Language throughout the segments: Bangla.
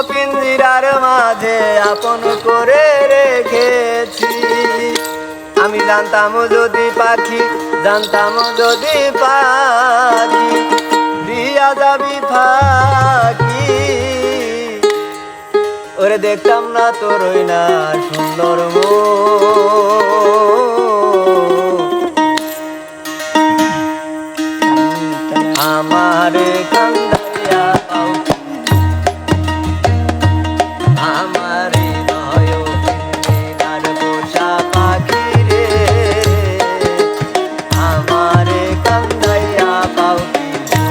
পিঞ্জিরার মাঝে আপন করে রেখেছি। আমি জানতাম যদি পাখি, জানতাম যদি পাখি দিয়া যাবি ফাঁকি, ওরে দেখতাম না তোরই না সুন্দর আমারে কান্দাইয়া পাও, আমারে নয় পিঞ্জিরার পোষা পাখি রে, আমারে কান্দাইয়া পাও কিছু।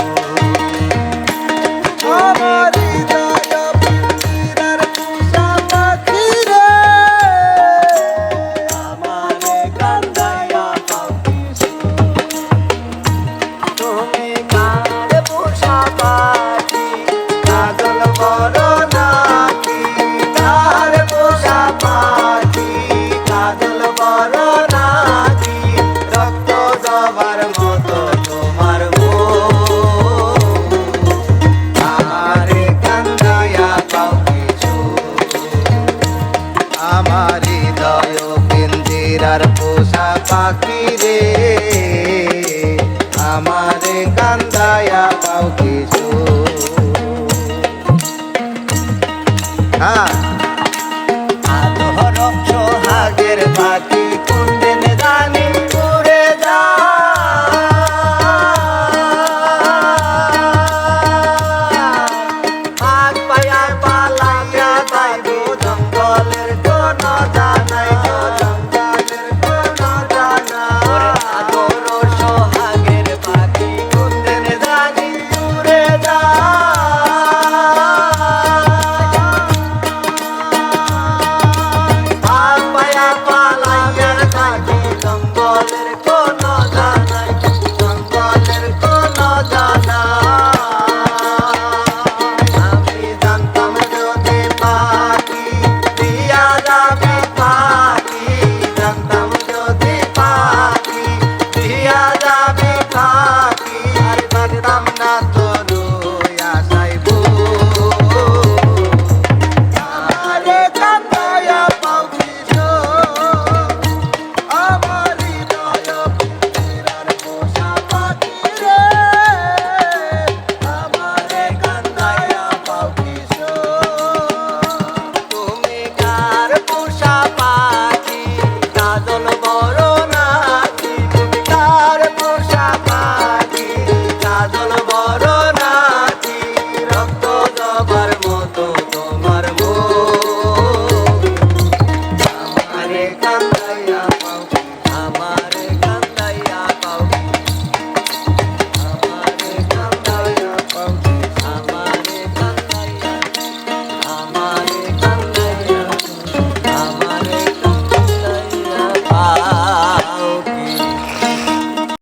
আমারি দয়া পিঞ্জিরার পোষা পাখি রে, আমারে কান্দাইয়া পাও কিছু। তুমি কার পোষা পাখি, কাজল বড় নাকি? কার পোষা পাখি, কাজল বড় নাকি? রক্ত জবার মতো তোমার মুখ, আমারে কান্দাইয়া পাও কিছু। আমারি দয়া পিঞ্জিরার পোষা পাখি রে, আমারে কান্দায়া পাও কিছু। আদর সোহাগের পাখি